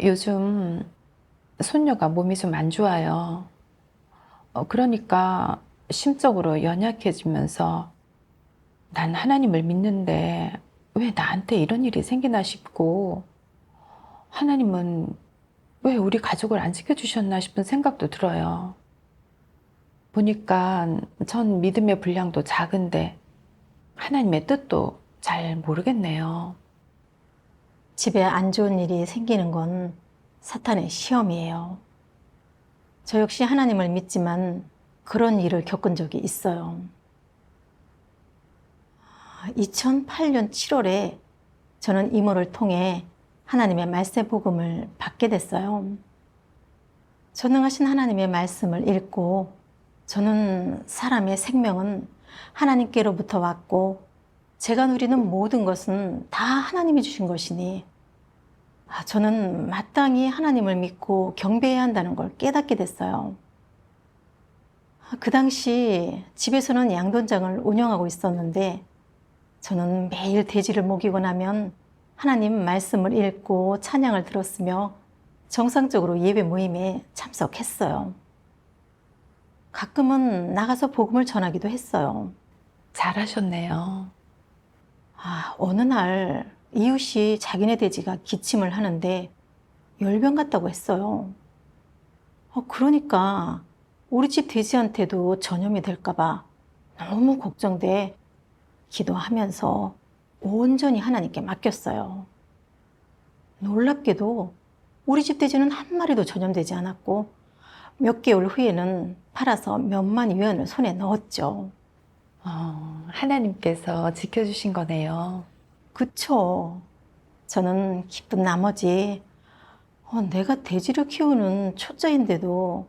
요즘 손녀가 몸이 좀 안 좋아요. 그러니까 심적으로 연약해지면서 난 하나님을 믿는데 왜 나한테 이런 일이 생기나 싶고, 하나님은 왜 우리 가족을 안 지켜주셨나 싶은 생각도 들어요. 보니까 전 믿음의 분량도 작은데 하나님의 뜻도 잘 모르겠네요. 집에 안 좋은 일이 생기는 건 사탄의 시험이에요. 저 역시 하나님을 믿지만 그런 일을 겪은 적이 있어요. 2008년 7월에 저는 이모를 통해 하나님의 말세 복음을 받게 됐어요. 전능하신 하나님의 말씀을 읽고 저는 사람의 생명은 하나님께로부터 왔고 제가 누리는 모든 것은 다 하나님이 주신 것이니 저는 마땅히 하나님을 믿고 경배해야 한다는 걸 깨닫게 됐어요. 그 당시 집에서는 양돈장을 운영하고 있었는데 저는 매일 돼지를 먹이고 나면 하나님 말씀을 읽고 찬양을 들었으며 정상적으로 예배 모임에 참석했어요. 가끔은 나가서 복음을 전하기도 했어요. 잘하셨네요. 어느 날 이웃이 자기네 돼지가 기침을 하는데 열병 같다고 했어요. 그러니까 우리 집 돼지한테도 전염이 될까봐 너무 걱정돼 기도하면서 온전히 하나님께 맡겼어요. 놀랍게도 우리 집 돼지는 한 마리도 전염되지 않았고 몇 개월 후에는 팔아서 몇만 위안을 손에 넣었죠. 하나님께서 지켜주신 거네요. 그쵸? 저는 기쁜 나머지 내가 돼지를 키우는 초짜인데도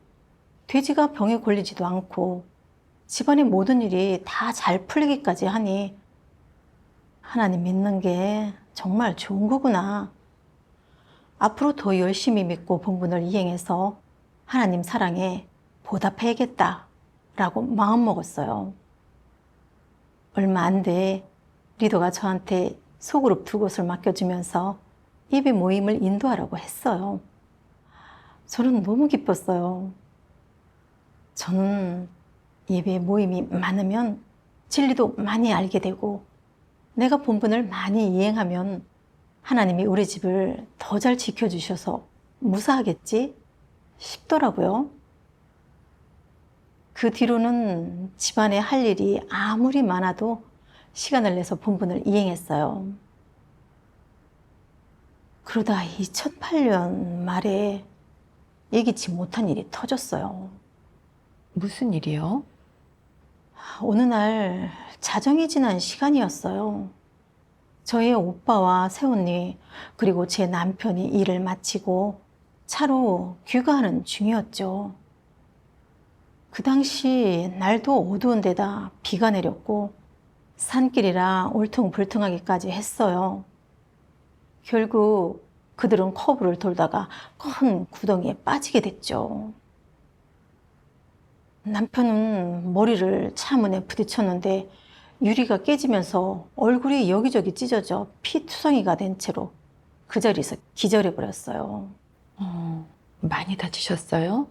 돼지가 병에 걸리지도 않고 집안의 모든 일이 다 잘 풀리기까지 하니 하나님 믿는 게 정말 좋은 거구나. 앞으로 더 열심히 믿고 본분을 이행해서 하나님 사랑에 보답해야겠다라고 마음먹었어요. 얼마 안 돼 리더가 저한테 소그룹 2곳을 맡겨주면서 예배 모임을 인도하라고 했어요. 저는 너무 기뻤어요. 저는 예배 모임이 많으면 진리도 많이 알게 되고 내가 본분을 많이 이행하면 하나님이 우리 집을 더 잘 지켜주셔서 무사하겠지 싶더라고요. 그 뒤로는 집안에 할 일이 아무리 많아도 시간을 내서 본분을 이행했어요. 그러다 2008년 말에 예기치 못한 일이 터졌어요. 무슨 일이요? 어느 날 자정이 지난 시간이었어요. 저희 오빠와 새언니 그리고 제 남편이 일을 마치고 차로 귀가하는 중이었죠. 그 당시 날도 어두운 데다 비가 내렸고 산길이라 울퉁불퉁하기까지 했어요. 결국 그들은 커브를 돌다가 큰 구덩이에 빠지게 됐죠. 남편은 머리를 차 문에 부딪혔는데 유리가 깨지면서 얼굴이 여기저기 찢어져 피투성이가 된 채로 그 자리에서 기절해버렸어요. 많이 다치셨어요?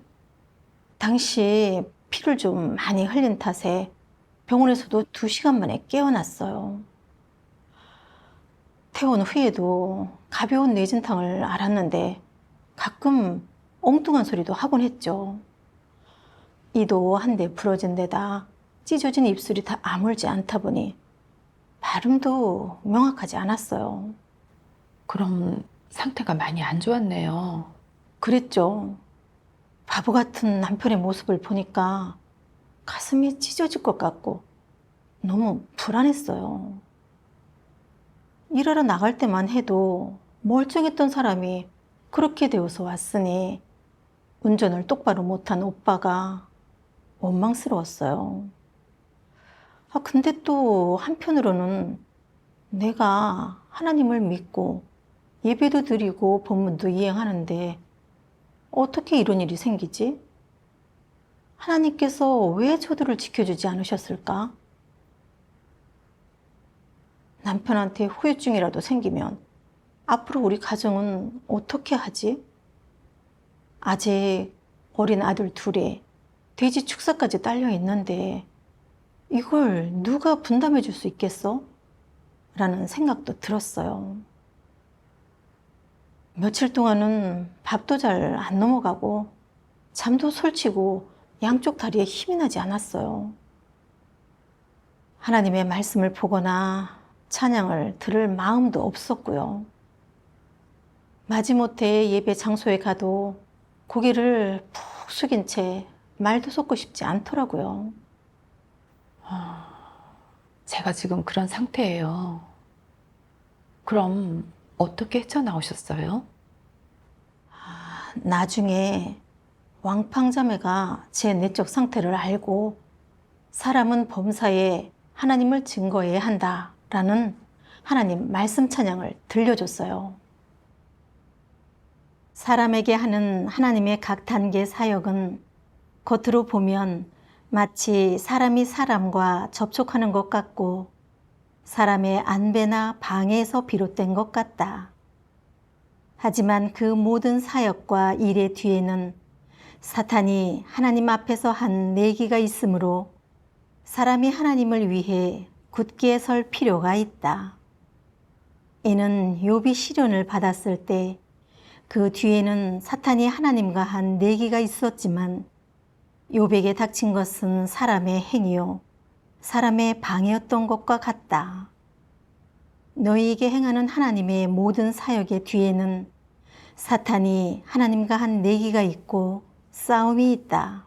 당시 피를 좀 많이 흘린 탓에 병원에서도 2시간 만에 깨어났어요. 퇴원 후에도 가벼운 뇌진탕을 앓았는데 가끔 엉뚱한 소리도 하곤 했죠. 이도 한데 부러진 데다 찢어진 입술이 다 아물지 않다 보니 발음도 명확하지 않았어요. 그럼 상태가 많이 안 좋았네요. 그랬죠. 바보 같은 남편의 모습을 보니까 가슴이 찢어질 것 같고 너무 불안했어요. 일하러 나갈 때만 해도 멀쩡했던 사람이 그렇게 되어서 왔으니 운전을 똑바로 못한 오빠가 원망스러웠어요. 근데 또 한편으로는 내가 하나님을 믿고 예배도 드리고 본문도 이행하는데 어떻게 이런 일이 생기지? 하나님께서 왜 저들을 지켜주지 않으셨을까? 남편한테 후유증이라도 생기면 앞으로 우리 가정은 어떻게 하지? 아직 어린 아들 둘에 돼지 축사까지 딸려 있는데 이걸 누가 분담해 줄 수 있겠어? 라는 생각도 들었어요. 며칠 동안은 밥도 잘 안 넘어가고 잠도 설치고 양쪽 다리에 힘이 나지 않았어요. 하나님의 말씀을 보거나 찬양을 들을 마음도 없었고요. 마지못해 예배 장소에 가도 고개를 푹 숙인 채 말도 섞고 싶지 않더라고요. 제가 지금 그런 상태예요. 그럼 어떻게 헤쳐나오셨어요? 나중에 왕팡자매가 제 내적 상태를 알고 사람은 범사에 하나님을 증거해야 한다라는 하나님 말씀 찬양을 들려줬어요. 사람에게 하는 하나님의 각 단계 사역은 겉으로 보면 마치 사람이 사람과 접촉하는 것 같고 사람의 안배나 방해에서 비롯된 것 같다. 하지만 그 모든 사역과 일의 뒤에는 사탄이 하나님 앞에서 한 내기가 있으므로 사람이 하나님을 위해 굳게 설 필요가 있다. 이는 욥이 시련을 받았을 때 그 뒤에는 사탄이 하나님과 한 내기가 있었지만 욥에게 닥친 것은 사람의 행위요 사람의 방해였던 것과 같다. 너희에게 행하는 하나님의 모든 사역의 뒤에는 사탄이 하나님과 한 내기가 있고 싸움이 있다.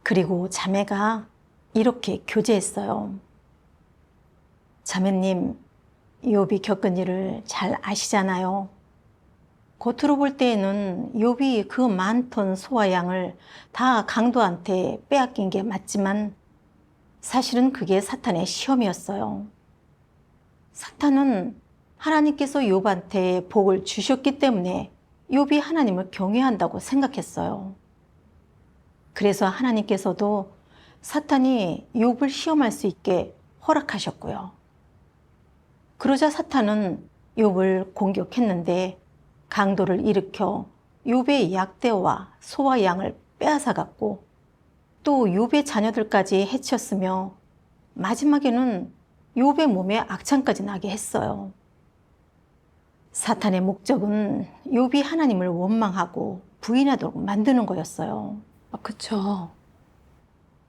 그리고 자매가 이렇게 교제했어요. 자매님, 욥이 겪은 일을 잘 아시잖아요. 겉으로 볼 때에는 욥이 그 많던 소와 양을 다 강도한테 빼앗긴 게 맞지만 사실은 그게 사탄의 시험이었어요. 사탄은 하나님께서 욥한테 복을 주셨기 때문에 욥이 하나님을 경외한다고 생각했어요. 그래서 하나님께서도 사탄이 욥을 시험할 수 있게 허락하셨고요. 그러자 사탄은 욥을 공격했는데 강도를 일으켜 욥의 약대와 소와 양을 빼앗아갔고 또 욥의 자녀들까지 해쳤으며 마지막에는 욥의 몸에 악창까지 나게 했어요. 사탄의 목적은 욥이 하나님을 원망하고 부인하도록 만드는 거였어요. 그쵸.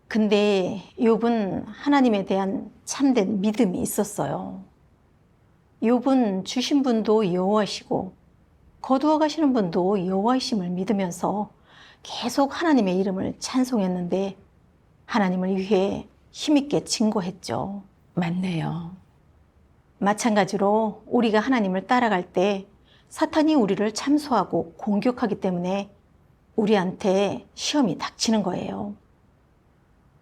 근데 욥은 하나님에 대한 참된 믿음이 있었어요. 욥은 주신 분도 여호와시고 거두어 가시는 분도 여호와이심을 믿으면서 계속 하나님의 이름을 찬송했는데 하나님을 위해 힘있게 증거했죠. 맞네요. 마찬가지로 우리가 하나님을 따라갈 때 사탄이 우리를 참소하고 공격하기 때문에 우리한테 시험이 닥치는 거예요.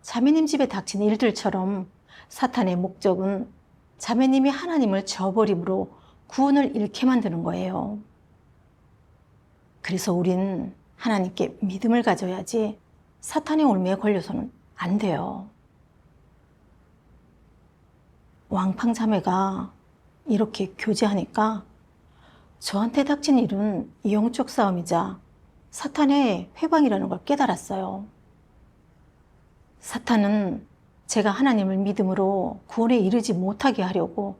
자매님 집에 닥친 일들처럼 사탄의 목적은 자매님이 하나님을 저버림으로 구원을 잃게 만드는 거예요. 그래서 우린 하나님께 믿음을 가져야지 사탄의 올무에 걸려서는 안 돼요. 왕팡자매가 이렇게 교제하니까 저한테 닥친 일은 영적 싸움이자 사탄의 회방이라는 걸 깨달았어요. 사탄은 제가 하나님을 믿음으로 구원에 이르지 못하게 하려고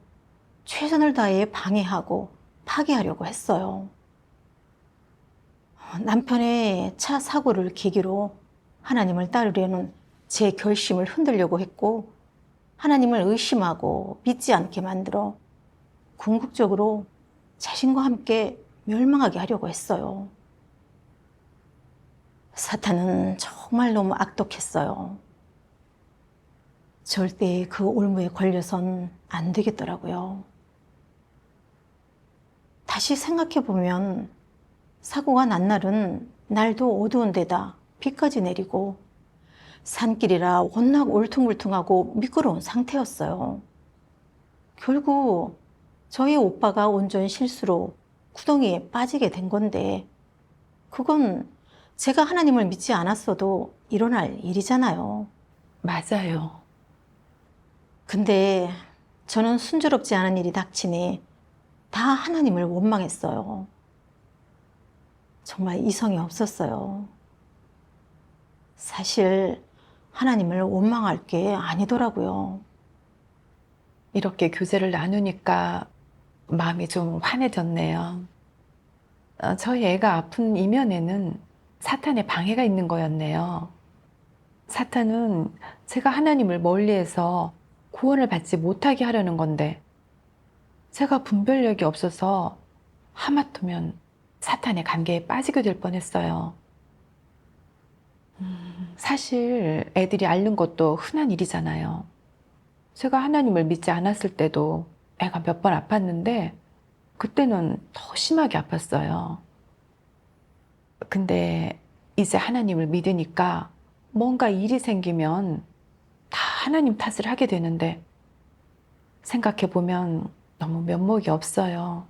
최선을 다해 방해하고 파괴하려고 했어요. 남편의 차 사고를 계기로 하나님을 따르려는 제 결심을 흔들려고 했고 하나님을 의심하고 믿지 않게 만들어 궁극적으로 자신과 함께 멸망하게 하려고 했어요. 사탄은 정말 너무 악독했어요. 절대 그 올무에 걸려선 안 되겠더라고요. 다시 생각해보면 사고가 난 날은 날도 어두운 데다 비까지 내리고 산길이라 워낙 울퉁불퉁하고 미끄러운 상태였어요. 결국 저희 오빠가 온전 실수로 구덩이에 빠지게 된 건데 그건 제가 하나님을 믿지 않았어도 일어날 일이잖아요. 맞아요. 근데 저는 순조롭지 않은 일이 닥치니 다 하나님을 원망했어요. 정말 이성이 없었어요. 사실 하나님을 원망할 게 아니더라고요. 이렇게 교제를 나누니까 마음이 좀 환해졌네요. 저희 애가 아픈 이면에는 사탄의 방해가 있는 거였네요. 사탄은 제가 하나님을 멀리해서 구원을 받지 못하게 하려는 건데, 제가 분별력이 없어서 하마터면 사탄의 관계에 빠지게 될 뻔했어요. 사실 애들이 앓는 것도 흔한 일이잖아요. 제가 하나님을 믿지 않았을 때도 애가 몇 번 아팠는데 그때는 더 심하게 아팠어요. 근데 이제 하나님을 믿으니까 뭔가 일이 생기면 다 하나님 탓을 하게 되는데, 생각해보면 너무 면목이 없어요.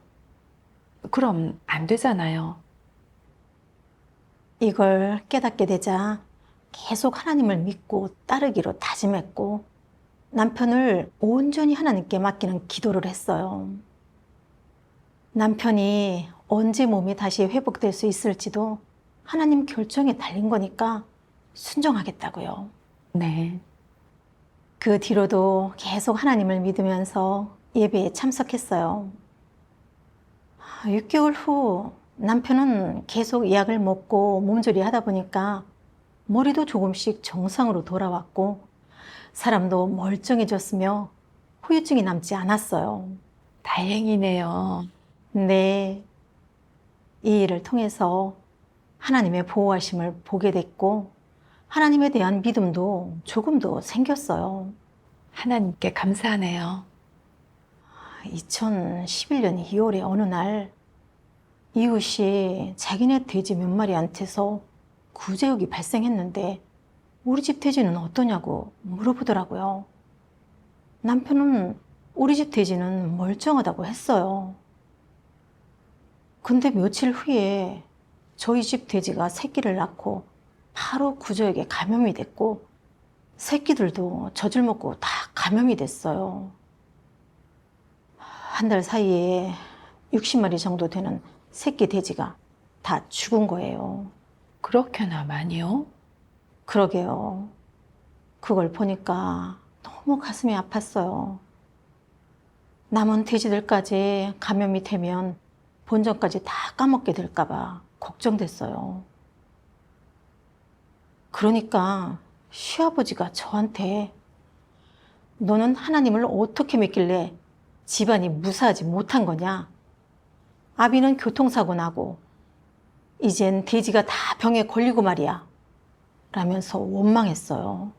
그럼 안 되잖아요. 이걸 깨닫게 되자 계속 하나님을 믿고 따르기로 다짐했고, 남편을 온전히 하나님께 맡기는 기도를 했어요. 남편이 언제 몸이 다시 회복될 수 있을지도 하나님 결정에 달린 거니까 순종하겠다고요. 네. 그 뒤로도 계속 하나님을 믿으면서 예배에 참석했어요. 6개월 후 남편은 계속 약을 먹고 몸조리 하다 보니까 머리도 조금씩 정상으로 돌아왔고, 사람도 멀쩡해졌으며 후유증이 남지 않았어요. 다행이네요. 네, 이 일을 통해서 하나님의 보호하심을 보게 됐고, 하나님에 대한 믿음도 조금 더 생겼어요. 하나님께 감사하네요. 2011년 2월에 어느 날 이웃이 자기네 돼지 몇 마리한테서 구제욕이 발생했는데 우리 집 돼지는 어떠냐고 물어보더라고요. 남편은 우리 집 돼지는 멀쩡하다고 했어요. 근데 며칠 후에 저희 집 돼지가 새끼를 낳고 바로 구조역에 감염이 됐고, 새끼들도 젖을 먹고 다 감염이 됐어요. 한 달 사이에 60마리 정도 되는 새끼 돼지가 다 죽은 거예요. 그렇게나 많이요? 그러게요. 그걸 보니까 너무 가슴이 아팠어요. 남은 돼지들까지 감염이 되면 본전까지 다 까먹게 될까봐 걱정됐어요. 그러니까 시아버지가 저한테 너는 하나님을 어떻게 믿길래 집안이 무사하지 못한 거냐? 아비는 교통사고 나고 이젠 돼지가 다 병에 걸리고 말이야. 라면서 원망했어요.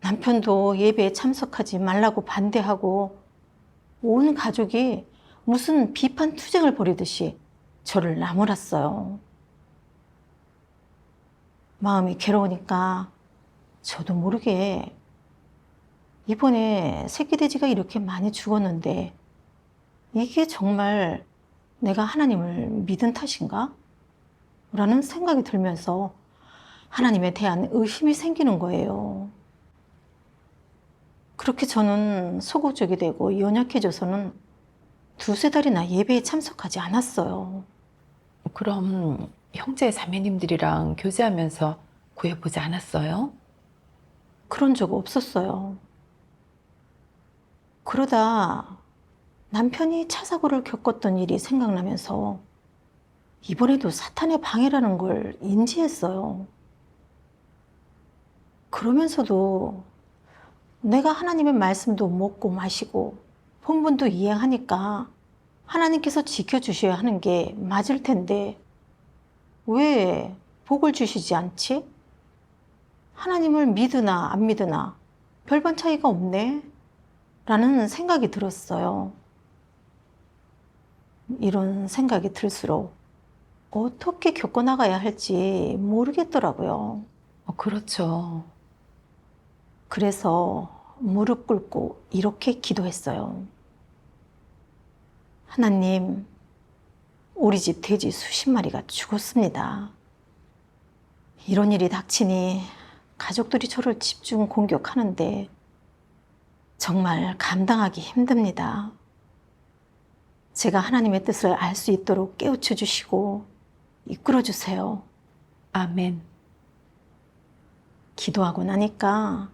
남편도 예배에 참석하지 말라고 반대하고 온 가족이 무슨 비판 투쟁을 벌이듯이 저를 나무랐어요. 마음이 괴로우니까 저도 모르게 이번에 새끼 돼지가 이렇게 많이 죽었는데 이게 정말 내가 하나님을 믿은 탓인가? 라는 생각이 들면서 하나님에 대한 의심이 생기는 거예요. 그렇게 저는 소극적이 되고 연약해져서는 두세 달이나 예배에 참석하지 않았어요. 그럼 형제 자매님들이랑 교제하면서 구해보지 않았어요? 그런 적 없었어요. 그러다 남편이 차 사고를 겪었던 일이 생각나면서 이번에도 사탄의 방해라는 걸 인지했어요. 그러면서도 내가 하나님의 말씀도 먹고 마시고 본분도 이행하니까 하나님께서 지켜주셔야 하는 게 맞을 텐데 왜 복을 주시지 않지? 하나님을 믿으나 안 믿으나 별반 차이가 없네? 라는 생각이 들었어요. 이런 생각이 들수록 어떻게 겪어나가야 할지 모르겠더라고요. 그렇죠. 그래서 무릎 꿇고 이렇게 기도했어요. 하나님, 우리 집 돼지 수십 마리가 죽었습니다. 이런 일이 닥치니 가족들이 저를 집중 공격하는데 정말 감당하기 힘듭니다. 제가 하나님의 뜻을 알 수 있도록 깨우쳐 주시고 이끌어 주세요. 아멘. 기도하고 나니까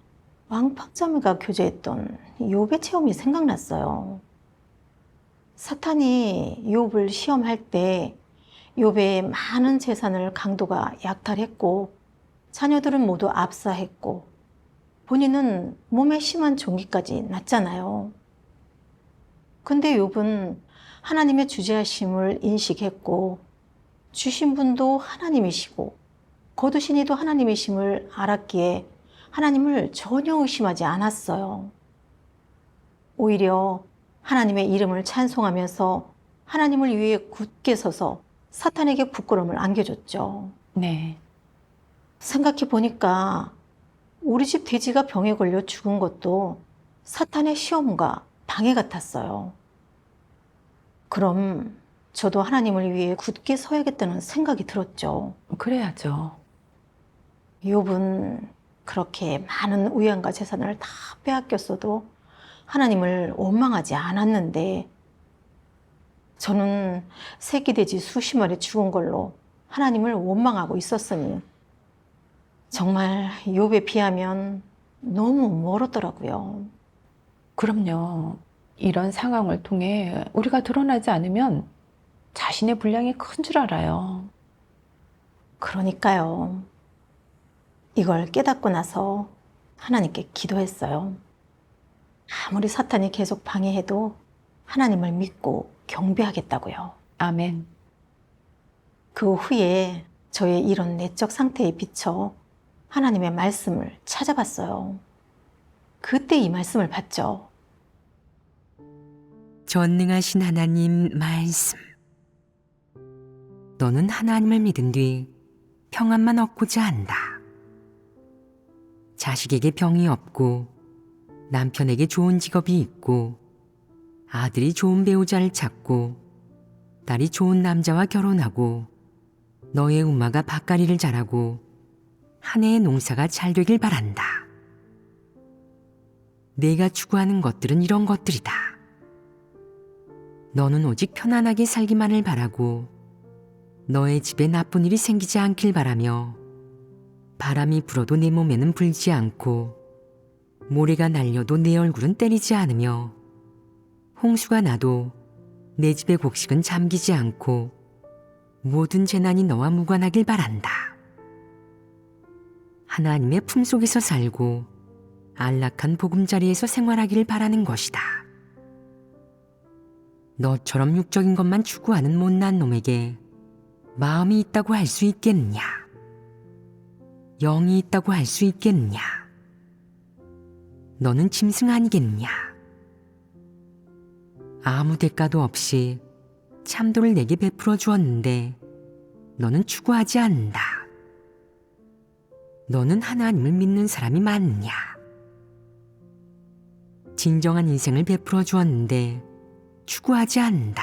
왕팍자매가 교제했던 욥의 체험이 생각났어요. 사탄이 욥을 시험할 때 욥의 많은 재산을 강도가 약탈했고 자녀들은 모두 압사했고 본인은 몸에 심한 종기까지 났잖아요. 근데 욥은 하나님의 주재하심을 인식했고 주신 분도 하나님이시고 거두신 이도 하나님이심을 알았기에 하나님을 전혀 의심하지 않았어요. 오히려 하나님의 이름을 찬송하면서 하나님을 위해 굳게 서서 사탄에게 부끄러움을 안겨줬죠. 네. 생각해 보니까 우리 집 돼지가 병에 걸려 죽은 것도 사탄의 시험과 방해 같았어요. 그럼 저도 하나님을 위해 굳게 서야겠다는 생각이 들었죠. 그래야죠. 욥은 그렇게 많은 우양과 재산을 다 빼앗겼어도 하나님을 원망하지 않았는데 저는 새끼 돼지 수십 마리 죽은 걸로 하나님을 원망하고 있었으니 정말 욥에 비하면 너무 멀었더라고요. 그럼요. 이런 상황을 통해 우리가 드러나지 않으면 자신의 분량이 큰 줄 알아요. 그러니까요. 이걸 깨닫고 나서 하나님께 기도했어요. 아무리 사탄이 계속 방해해도 하나님을 믿고 경배하겠다고요. 아멘. 그 후에 저의 이런 내적 상태에 비춰 하나님의 말씀을 찾아봤어요. 그때 이 말씀을 봤죠. 전능하신 하나님 말씀. 너는 하나님을 믿은 뒤 평안만 얻고자 한다. 자식에게 병이 없고 남편에게 좋은 직업이 있고 아들이 좋은 배우자를 찾고 딸이 좋은 남자와 결혼하고 너의 우마가 밭가리를 잘하고 한 해의 농사가 잘 되길 바란다. 내가 추구하는 것들은 이런 것들이다. 너는 오직 편안하게 살기만을 바라고 너의 집에 나쁜 일이 생기지 않길 바라며 바람이 불어도 내 몸에는 불지 않고 모래가 날려도 내 얼굴은 때리지 않으며 홍수가 나도 내 집의 곡식은 잠기지 않고 모든 재난이 너와 무관하길 바란다. 하나님의 품속에서 살고 안락한 보금자리에서 생활하기를 바라는 것이다. 너처럼 육적인 것만 추구하는 못난 놈에게 마음이 있다고 할 수 있겠느냐? 영이 있다고 할 수 있겠느냐? 너는 짐승 아니겠느냐? 아무 대가도 없이 참도를 내게 베풀어 주었는데 너는 추구하지 않는다. 너는 하나님을 믿는 사람이 맞느냐? 진정한 인생을 베풀어 주었는데 추구하지 않는다.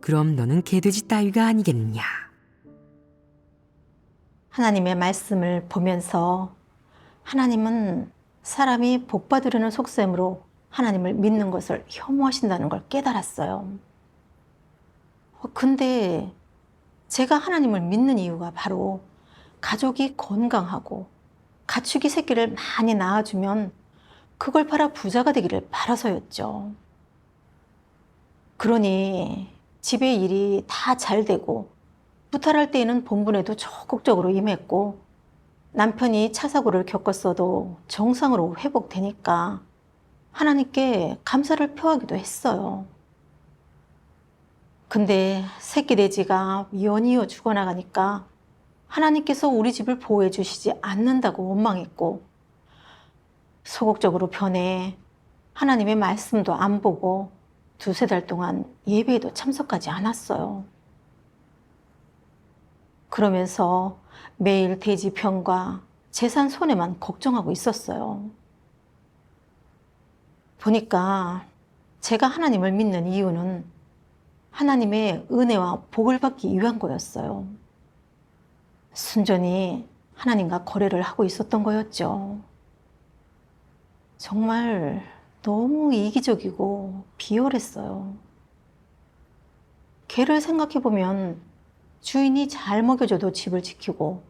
그럼 너는 개돼지 따위가 아니겠느냐? 하나님의 말씀을 보면서 하나님은 사람이 복받으려는 속셈으로 하나님을 믿는 것을 혐오하신다는 걸 깨달았어요. 근데 제가 하나님을 믿는 이유가 바로 가족이 건강하고 가축이 새끼를 많이 낳아주면 그걸 팔아 부자가 되기를 바라서였죠. 그러니 집의 일이 다 잘 되고 부탈할 때에는 본분에도 적극적으로 임했고 남편이 차 사고를 겪었어도 정상으로 회복되니까 하나님께 감사를 표하기도 했어요. 근데 새끼 돼지가 연이어 죽어나가니까 하나님께서 우리 집을 보호해 주시지 않는다고 원망했고 소극적으로 변해 하나님의 말씀도 안 보고 두세 달 동안 예배에도 참석하지 않았어요. 그러면서 매일 돼지 병과 재산 손해만 걱정하고 있었어요. 보니까 제가 하나님을 믿는 이유는 하나님의 은혜와 복을 받기 위한 거였어요. 순전히 하나님과 거래를 하고 있었던 거였죠. 정말 너무 이기적이고 비열했어요. 개를 생각해보면 주인이 잘 먹여줘도 집을 지키고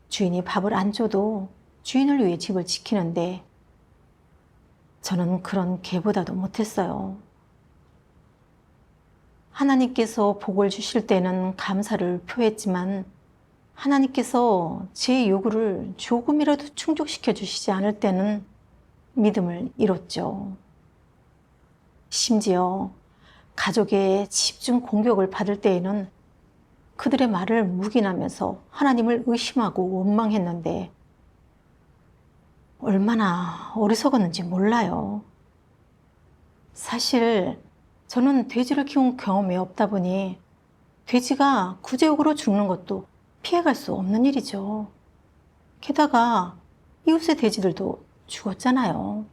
주인이 밥을 안 줘도 주인을 위해 집을 지키는데 저는 그런 개보다도 못했어요. 하나님께서 복을 주실 때는 감사를 표했지만 하나님께서 제 요구를 조금이라도 충족시켜 주시지 않을 때는 믿음을 잃었죠. 심지어 가족의 집중 공격을 받을 때에는 그들의 말을 묵인하면서 하나님을 의심하고 원망했는데 얼마나 어리석었는지 몰라요. 사실 저는 돼지를 키운 경험이 없다 보니 돼지가 구제욕으로 죽는 것도 피해갈 수 없는 일이죠. 게다가 이웃의 돼지들도 죽었잖아요.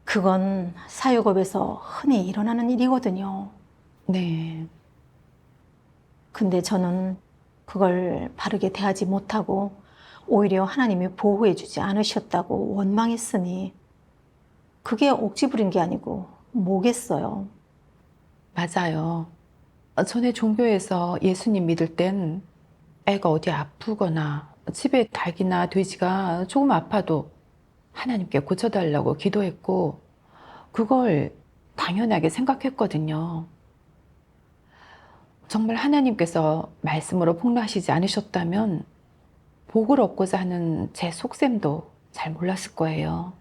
그건 사육업에서 흔히 일어나는 일이거든요. 네. 근데 저는 그걸 바르게 대하지 못하고 오히려 하나님이 보호해주지 않으셨다고 원망했으니 그게 억지 부린 게 아니고 뭐겠어요. 맞아요. 전에 종교에서 예수님 믿을 땐 애가 어디 아프거나 집에 닭이나 돼지가 조금 아파도 하나님께 고쳐달라고 기도했고 그걸 당연하게 생각했거든요. 정말 하나님께서 말씀으로 폭로하시지 않으셨다면 복을 얻고자 하는 제 속셈도 잘 몰랐을 거예요.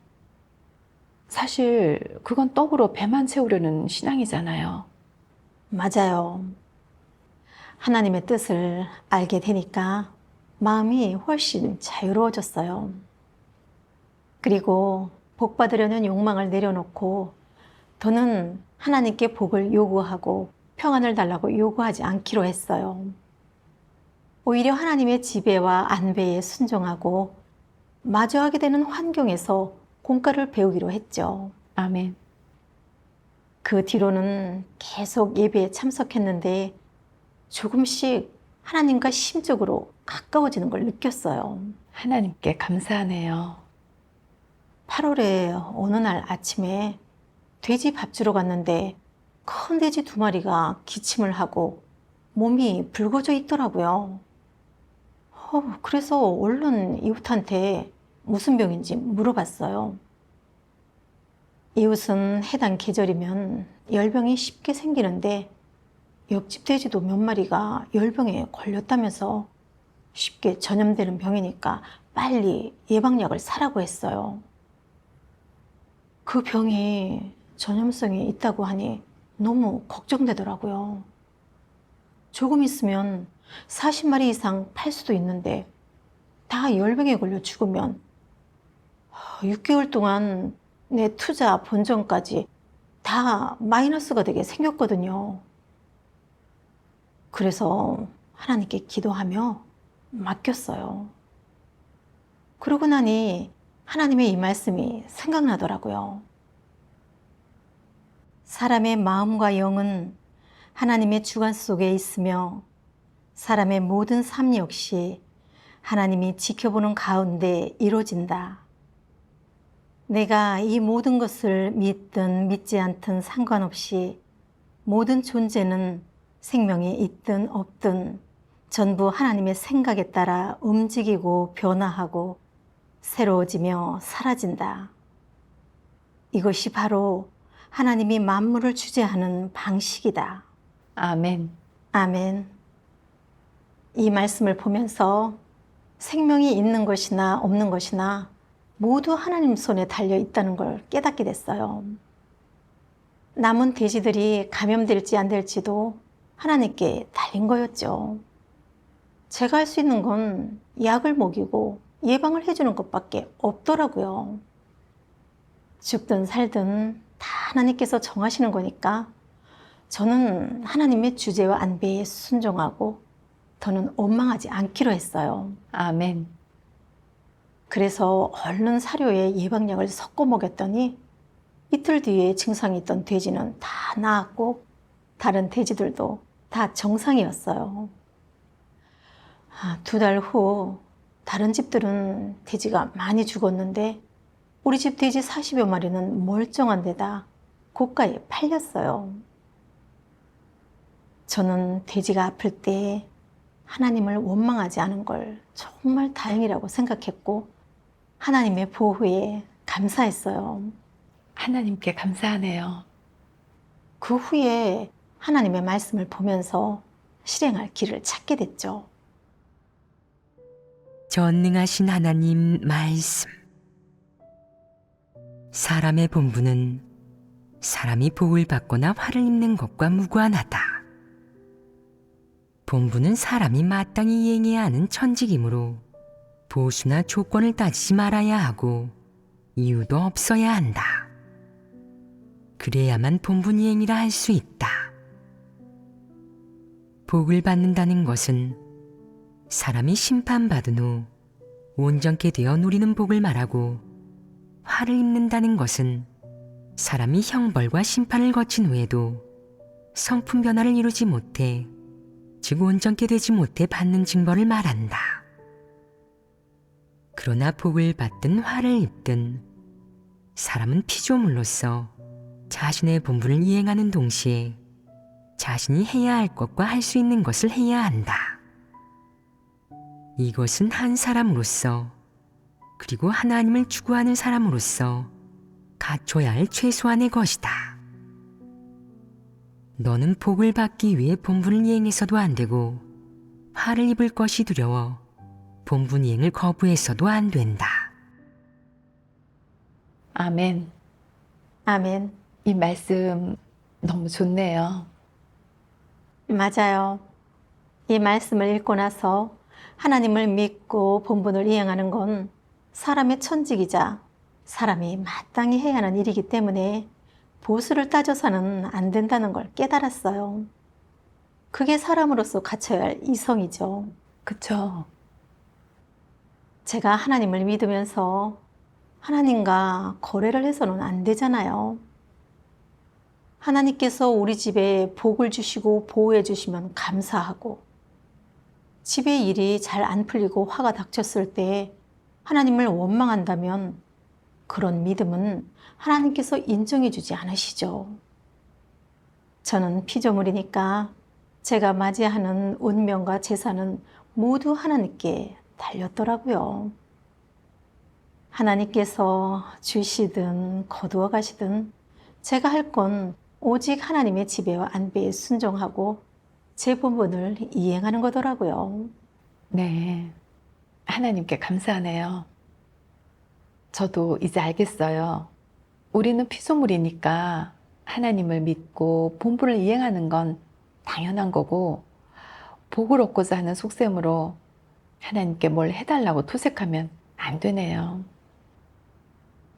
사실 그건 떡으로 배만 채우려는 신앙이잖아요. 맞아요. 하나님의 뜻을 알게 되니까 마음이 훨씬 자유로워졌어요. 그리고 복 받으려는 욕망을 내려놓고 더는 하나님께 복을 요구하고 평안을 달라고 요구하지 않기로 했어요. 오히려 하나님의 지배와 안배에 순종하고 마주하게 되는 환경에서 공과를 배우기로 했죠. 아멘. 그 뒤로는 계속 예배에 참석했는데 조금씩 하나님과 심적으로 가까워지는 걸 느꼈어요. 하나님께 감사하네요. 8월에 어느 날 아침에 돼지 밥 주러 갔는데 큰 돼지 2마리가 기침을 하고 몸이 붉어져 있더라고요. 그래서 얼른 이웃한테 무슨 병인지 물어봤어요. 이웃은 해당 계절이면 열병이 쉽게 생기는데 옆집 돼지도 몇 마리가 열병에 걸렸다면서 쉽게 전염되는 병이니까 빨리 예방약을 사라고 했어요. 그 병이 전염성이 있다고 하니 너무 걱정되더라고요. 조금 있으면 40마리 이상 팔 수도 있는데 다 열병에 걸려 죽으면 6개월 동안 내 투자 본전까지 다 마이너스가 되게 생겼거든요. 그래서 하나님께 기도하며 맡겼어요. 그러고 나니 하나님의 이 말씀이 생각나더라고요. 사람의 마음과 영은 하나님의 주관 속에 있으며 사람의 모든 삶 역시 하나님이 지켜보는 가운데 이루어진다. 내가 이 모든 것을 믿든 믿지 않든 상관없이 모든 존재는 생명이 있든 없든 전부 하나님의 생각에 따라 움직이고 변화하고 새로워지며 사라진다. 이것이 바로 하나님이 만물을 주재하는 방식이다. 아멘. 아멘. 이 말씀을 보면서 생명이 있는 것이나 없는 것이나 모두 하나님 손에 달려 있다는 걸 깨닫게 됐어요. 남은 돼지들이 감염될지 안 될지도 하나님께 달린 거였죠. 제가 할 수 있는 건 약을 먹이고 예방을 해주는 것밖에 없더라고요. 죽든 살든 다 하나님께서 정하시는 거니까 저는 하나님의 주제와 안배에 순종하고 더는 원망하지 않기로 했어요. 아멘. 그래서 얼른 사료에 예방약을 섞어 먹였더니 이틀 뒤에 증상이 있던 돼지는 다 나았고 다른 돼지들도 다 정상이었어요. 2달 후 다른 집들은 돼지가 많이 죽었는데 우리 집 돼지 40여 마리는 멀쩡한 데다 고가에 팔렸어요. 저는 돼지가 아플 때 하나님을 원망하지 않은 걸 정말 다행이라고 생각했고 하나님의 보호에 감사했어요. 하나님께 감사하네요. 그 후에 하나님의 말씀을 보면서 실행할 길을 찾게 됐죠. 전능하신 하나님 말씀. 사람의 본분은 사람이 복을 받거나 화를 입는 것과 무관하다. 본분은 사람이 마땅히 이행해야 하는 천직이므로 보수나 조건을 따지지 말아야 하고 이유도 없어야 한다. 그래야만 본분 이행이라 할 수 있다. 복을 받는다는 것은 사람이 심판받은 후 온전케 되어 누리는 복을 말하고, 화를 입는다는 것은 사람이 형벌과 심판을 거친 후에도 성품 변화를 이루지 못해, 즉 온전케 되지 못해 받는 징벌을 말한다. 그러나 복을 받든 화를 입든 사람은 피조물로서 자신의 본분을 이행하는 동시에 자신이 해야 할 것과 할 수 있는 것을 해야 한다. 이것은 한 사람으로서, 그리고 하나님을 추구하는 사람으로서 갖춰야 할 최소한의 것이다. 너는 복을 받기 위해 본분을 이행해서도 안 되고, 화를 입을 것이 두려워 본분 이행을 거부해서도 안 된다. 아멘. 아멘. 이 말씀 너무 좋네요. 맞아요. 이 말씀을 읽고 나서 하나님을 믿고 본분을 이행하는 건 사람의 천직이자 사람이 마땅히 해야 하는 일이기 때문에 보수를 따져서는 안 된다는 걸 깨달았어요. 그게 사람으로서 갖춰야 할 이성이죠. 그쵸? 제가 하나님을 믿으면서 하나님과 거래를 해서는 안 되잖아요. 하나님께서 우리 집에 복을 주시고 보호해 주시면 감사하고, 집에 일이 잘 안 풀리고 화가 닥쳤을 때 하나님을 원망한다면 그런 믿음은 하나님께서 인정해 주지 않으시죠. 저는 피조물이니까 제가 맞이하는 운명과 재산은 모두 하나님께 달렸더라고요. 하나님께서 주시든 거두어 가시든 제가 할 건 오직 하나님의 지배와 안배에 순종하고 제 본분을 이행하는 거더라고요. 네. 하나님께 감사하네요. 저도 이제 알겠어요. 우리는 피조물이니까 하나님을 믿고 본분을 이행하는 건 당연한 거고, 복을 얻고자 하는 속셈으로 하나님께 뭘 해달라고 토색하면 안 되네요.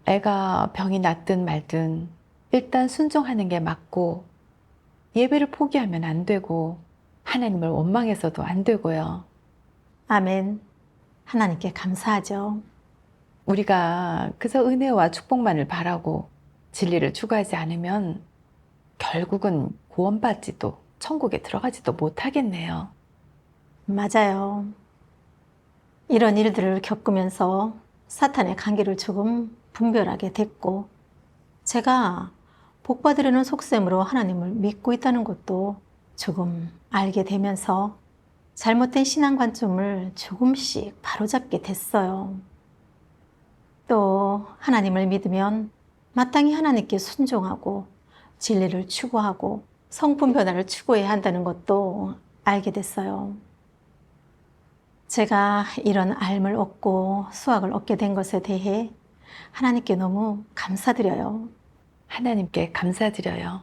애가 병이 낫든 말든 일단 순종하는 게 맞고, 예배를 포기하면 안 되고, 하나님을 원망해서도 안 되고요. 아멘. 하나님께 감사하죠. 우리가 그저 은혜와 축복만을 바라고 진리를 추구하지 않으면 결국은 구원받지도 천국에 들어가지도 못하겠네요. 맞아요. 이런 일들을 겪으면서 사탄의 관계를 조금 분별하게 됐고, 제가 복받으려는 속셈으로 하나님을 믿고 있다는 것도 조금 알게 되면서 잘못된 신앙관점을 조금씩 바로잡게 됐어요. 또 하나님을 믿으면 마땅히 하나님께 순종하고 진리를 추구하고 성품 변화를 추구해야 한다는 것도 알게 됐어요. 제가 이런 알을 얻고 수확을 얻게 된 것에 대해 하나님께 너무 감사드려요. 하나님께 감사드려요.